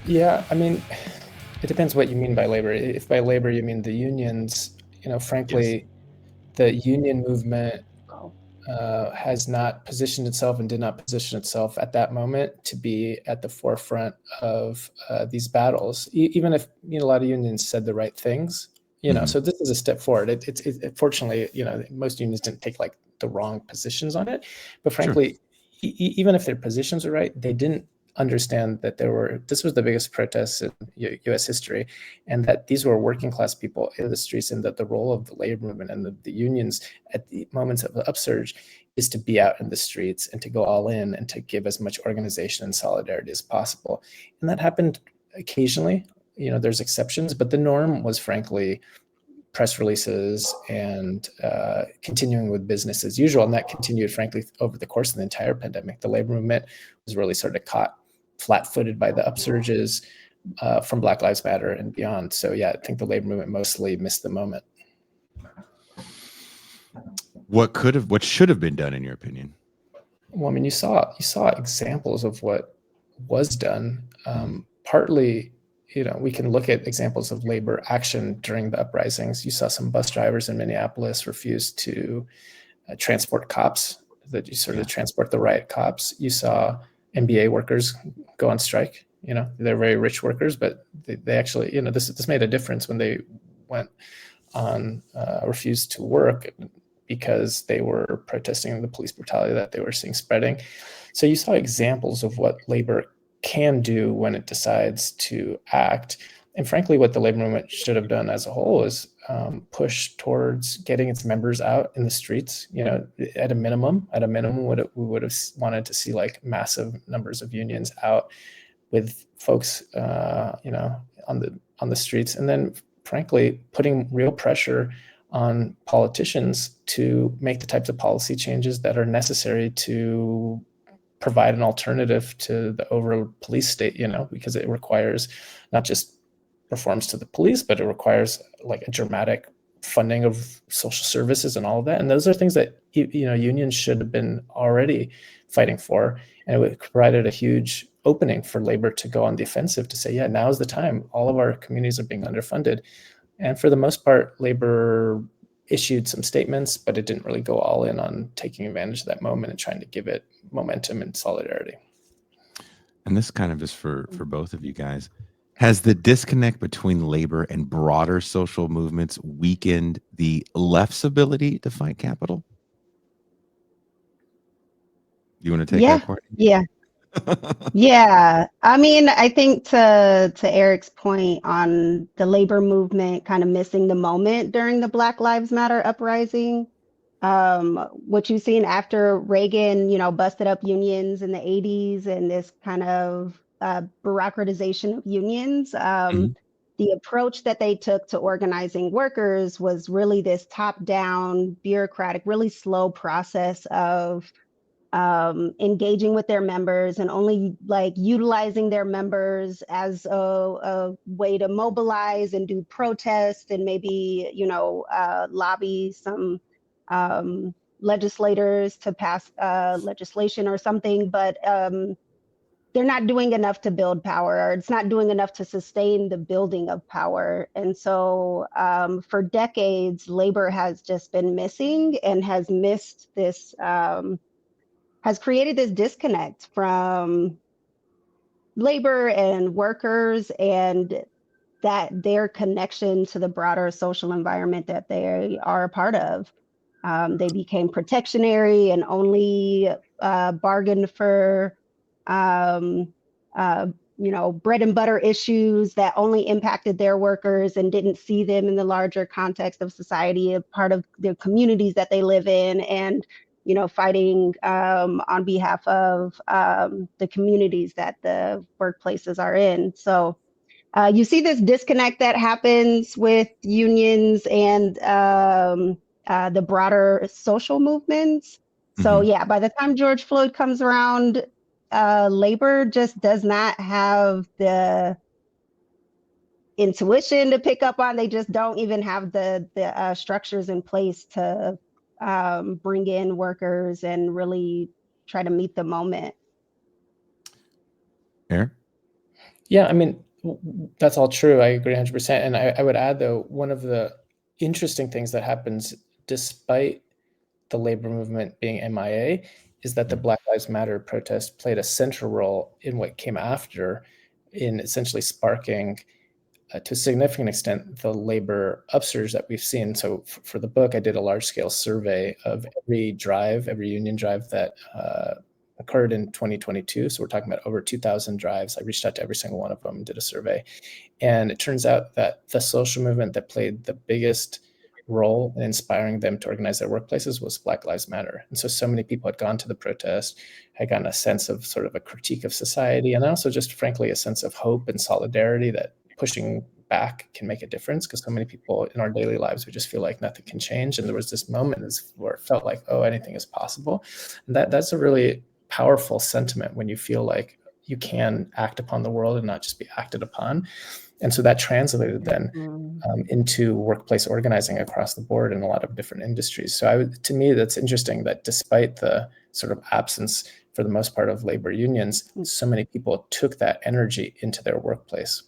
Yeah, I mean, it depends what you mean by labor. If by labor you mean the unions, Yes. frankly, the union movement has not positioned itself and did not position itself at that moment to be at the forefront of these battles, even if a lot of unions said the right things. Hmm. So this is a step forward. Fortunately, most unions didn't take like the wrong positions on it, but Sure. frankly, even if their positions are right, they didn't understand that this was the biggest protest in U.S. history, and that these were working class people in the streets, and that the role of the labor movement and the unions at the moments of the upsurge is to be out in the streets and to go all in and to give as much organization and solidarity as possible. And that happened occasionally. There's exceptions, but the norm was frankly press releases and continuing with business as usual. And that continued, frankly, over the course of the entire pandemic. The labor movement was really sort of caught flat-footed by the upsurges from Black Lives Matter and beyond. So yeah, I think the labor movement mostly missed the moment. What should have been done in your opinion? Well, I mean, you saw examples of what was done. Partly, we can look at examples of labor action during the uprisings. You saw some bus drivers in Minneapolis refuse to transport cops, that you sort of transport the riot cops. You saw MBA workers go on strike. They're very rich workers, but they actually, this made a difference when they went on, refused to work because they were protesting the police brutality that they were seeing spreading. So you saw examples of what labor can do when it decides to act. And frankly, what the labor movement should have done as a whole is push towards getting its members out in the streets. At a minimum, we would have wanted to see like massive numbers of unions out with folks, on the streets, and then frankly putting real pressure on politicians to make the types of policy changes that are necessary to provide an alternative to the over police state, because it requires not just reforms to the police, but it requires like a dramatic funding of social services and all of that. And those are things that, unions should have been already fighting for. And it provided a huge opening for labor to go on the offensive to say, yeah, now is the time. All of our communities are being underfunded. And for the most part, labor issued some statements, but it didn't really go all in on taking advantage of that moment and trying to give it momentum and solidarity. And this kind of is for both of you guys. Has the disconnect between labor and broader social movements weakened the left's ability to fight capital? You want to take Yeah, that, Courtney? yeah, yeah. I mean, I think to Eric's point on the labor movement kind of missing the moment during the Black Lives Matter uprising, what you've seen after Reagan, busted up unions in the 80s and this kind of bureaucratization of unions, Mhm. the approach that they took to organizing workers was really this top-down, bureaucratic, really slow process of engaging with their members and only like utilizing their members as a way to mobilize and do protests and maybe, lobby some legislators to pass legislation or something. But they're not doing enough to build power, or it's not doing enough to sustain the building of power. And so for decades, labor has just been missing and has missed this, has created this disconnect from labor and workers and that their connection to the broader social environment that they are a part of. They became protectionary and only bargained for, um, uh, bread and butter issues that only impacted their workers and didn't see them in the larger context of society, a part of the communities that they live in, and fighting on behalf of the communities that the workplaces are in. So you see this disconnect that happens with unions and the broader social movements. So Mhm. yeah, by the time George Floyd comes around, labor just does not have the intuition to pick up on. They just don't even have the structures in place to bring in workers and really try to meet the moment. Aaron? Yeah, I mean, that's all true. I agree 100%. And I would add, though, one of the interesting things that happens despite the labor movement being MIA is that the Black Lives Matter protest played a central role in what came after, in essentially sparking, to a significant extent, the labor upsurge that we've seen. So for the book, I did a large-scale survey of every union drive that occurred in 2022. So we're talking about over 2,000 drives. I reached out to every single one of them and did a survey. And it turns out that the social movement that played the biggest role in inspiring them to organize their workplaces was Black Lives Matter. And so many people had gone to the protest, had gotten a sense of sort of a critique of society, and also just frankly a sense of hope and solidarity that pushing back can make a difference, because so many people in our daily lives, we just feel like nothing can change. And there was this moment where it felt like, oh, anything is possible. And that's a really powerful sentiment, when you feel like you can act upon the world and not just be acted upon. And so that translated then into workplace organizing across the board in a lot of different industries. So to me, that's interesting that despite the sort of absence, for the most part, of labor unions, so many people took that energy into their workplace.